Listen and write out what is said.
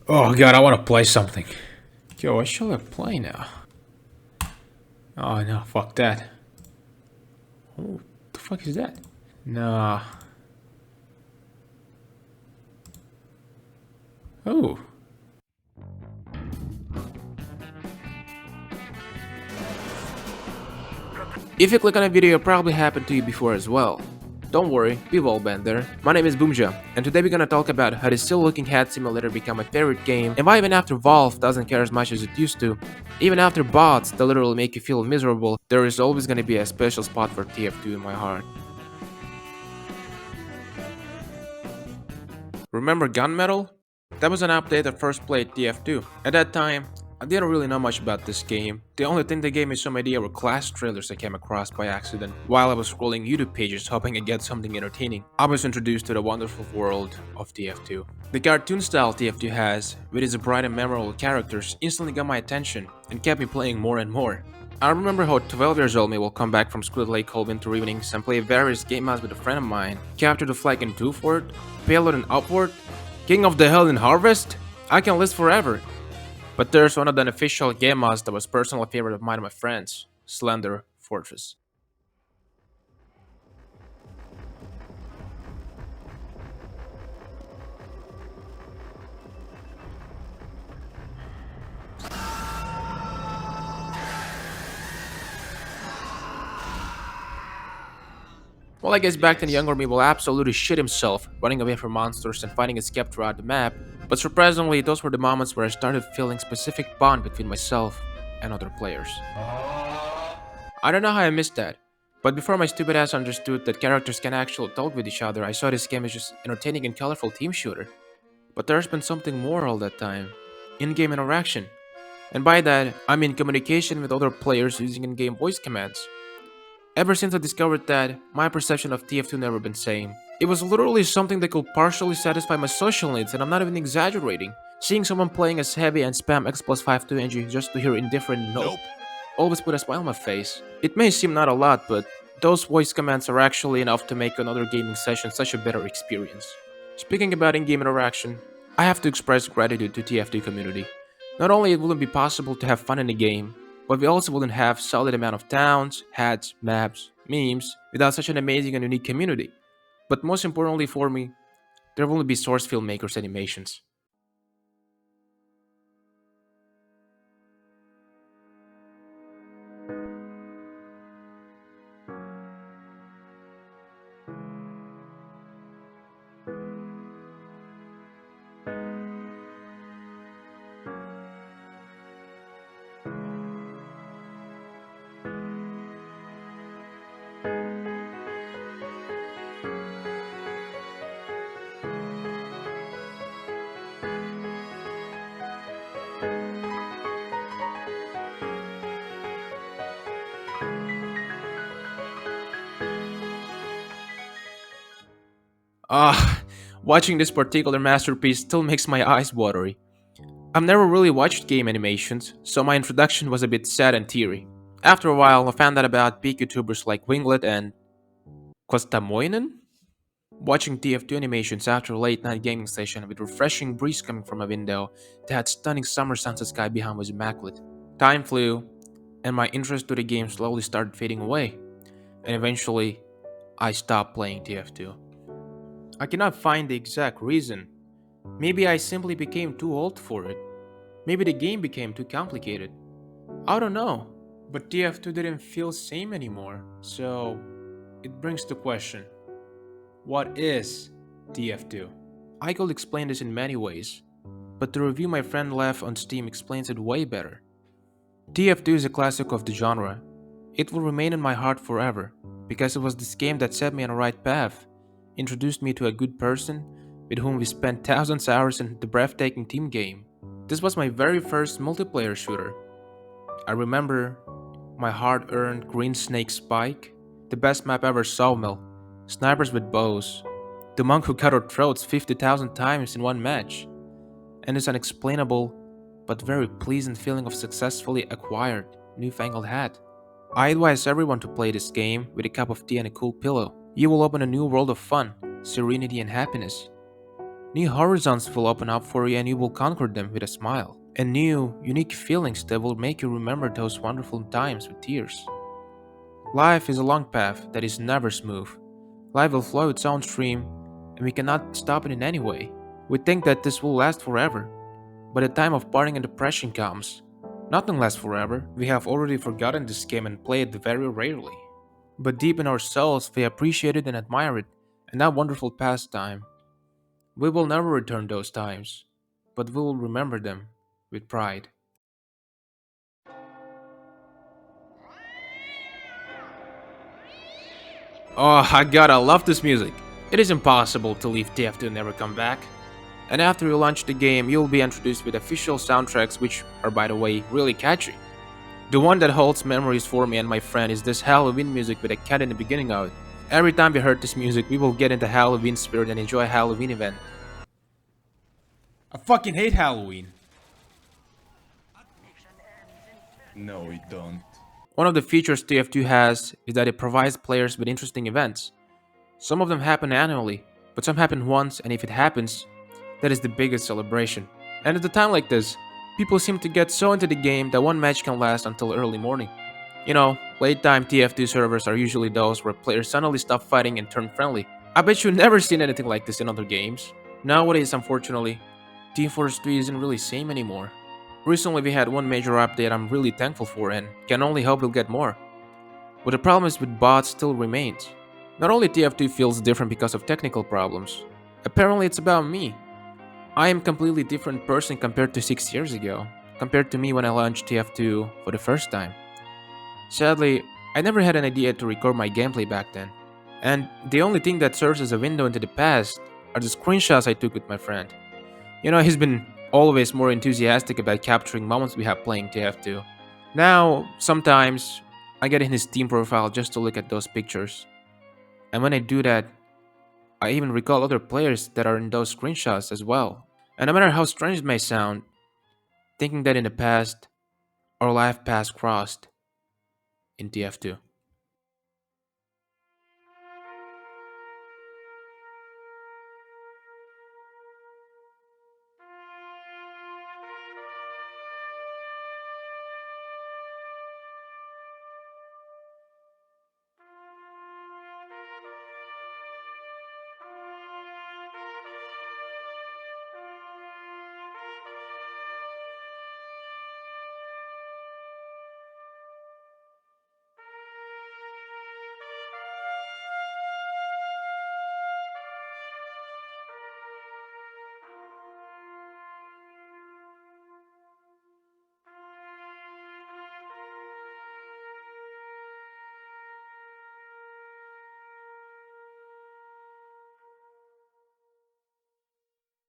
Oh god, I want to play something. Yo, what shall I play now? Oh no, fuck that. Oh, the fuck is that? Nah. Oh. If you click on a video, it probably happened to you before as well. Don't worry, we've all been there. My name is Boomja, and today we're gonna talk about how the still looking head simulator become my favorite game, and why even after Valve doesn't care as much as it used to, even after bots that literally make you feel miserable, there is always gonna be a special spot for TF2 in my heart. Remember Gunmetal? That was an update that first played TF2. At that time, I didn't really know much about this game. The only thing that gave me some idea were class trailers I came across by accident while I was scrolling YouTube pages hoping I'd get something entertaining. I was introduced to the wonderful world of TF2. The cartoon style TF2 has, with its bright and memorable characters, instantly got my attention and kept me playing more and more. I remember how 12 years old me will come back from school at late cold winter evenings and play various game modes with a friend of mine. Capture the Flag in Two Fort, Payload and Upward, King of the Hill in Harvest? I can list forever. But there's one of the unofficial game mods that was personally a favorite of mine and my friends, Slender Fortress. Well, I guess back then younger me will absolutely shit himself, running away from monsters and finding escape throughout the map, but surprisingly those were the moments where I started feeling specific bond between myself and other players. I don't know how I missed that, but before my stupid ass understood that characters can actually talk with each other, I saw this game as just entertaining and colorful team shooter. But there's been something more all that time. In-game interaction. And by that, I mean communication with other players using in-game voice commands. Ever since I discovered that, my perception of TF2 never been same. It was literally something that could partially satisfy my social needs, and I'm not even exaggerating. Seeing someone playing as heavy and spam X plus 52NG just to hear indifferent nope always put a smile on my face. It may seem not a lot, but those voice commands are actually enough to make another gaming session such a better experience. Speaking about in-game interaction, I have to express gratitude to TF2 community. Not only it wouldn't be possible to have fun in the game, but we also wouldn't have solid amount of towns, hats, maps, memes without such an amazing and unique community. But most importantly for me, there wouldn't be source filmmakers animations. Ah, watching this particular masterpiece still makes my eyes watery. I've never really watched game animations, so my introduction was a bit sad and teary. After a while, I found out about big YouTubers like Winglet and Kostamoinen. Watching TF2 animations after a late night gaming session with refreshing breeze coming from a window that had stunning summer sunset sky behind was immaculate. Time flew, and my interest to the game slowly started fading away, and eventually, I stopped playing TF2. I cannot find the exact reason. Maybe I simply became too old for it. Maybe the game became too complicated. I don't know. But TF2 didn't feel same anymore. So it brings the question, what is TF2? I could explain this in many ways, but the review my friend left on Steam explains it way better. TF2 is a classic of the genre. It will remain in my heart forever, because it was this game that set me on the right path, introduced me to a good person, with whom we spent thousands of hours in the breathtaking team game. This was my very first multiplayer shooter. I remember my hard-earned Green Snake Spike, the best map ever Sawmill, snipers with bows, the monk who cut our throats 50,000 times in one match, and this unexplainable but very pleasant feeling of successfully acquired newfangled hat. I advise everyone to play this game with a cup of tea and a cool pillow. You will open a new world of fun, serenity, and happiness. New horizons will open up for you and you will conquer them with a smile. And new, unique feelings that will make you remember those wonderful times with tears. Life is a long path that is never smooth. Life will flow its own stream, and we cannot stop it in any way. We think that this will last forever, but the time of parting and depression comes. Nothing lasts forever. We have already forgotten this game and play it very rarely. But deep in our souls, we appreciate it and admire it, and that wonderful pastime. We will never return those times, but we will remember them with pride. Oh, I gotta love this music. It is impossible to leave TF2 and never come back. And after you launch the game, you'll be introduced with official soundtracks, which are, by the way, really catchy. The one that holds memories for me and my friend is this Halloween music with a cat in the beginning of it. Every time we heard this music, we will get into Halloween spirit and enjoy a Halloween event. I fucking hate Halloween. No, we don't. One of the features TF2 has is that it provides players with interesting events. Some of them happen annually, but some happen once, and if it happens, that is the biggest celebration. And at a time like this, people seem to get so into the game that one match can last until early morning. You know, late time TF2 servers are usually those where players suddenly stop fighting and turn friendly. I bet you've never seen anything like this in other games. Nowadays, unfortunately, Team Fortress 3 isn't really same anymore. Recently, we had one major update I'm really thankful for and can only hope we'll get more. But the problem is with bots still remains. Not only TF2 feels different because of technical problems, apparently it's about me. I am a completely different person compared to 6 years ago, compared to me when I launched TF2 for the first time. Sadly, I never had an idea to record my gameplay back then. And the only thing that serves as a window into the past are the screenshots I took with my friend. You know, he's been always more enthusiastic about capturing moments we have playing TF2. Now, sometimes, I get in his Steam profile just to look at those pictures. And when I do that, I even recall other players that are in those screenshots as well. And no matter how strange it may sound, thinking that in the past, our life paths crossed in TF2.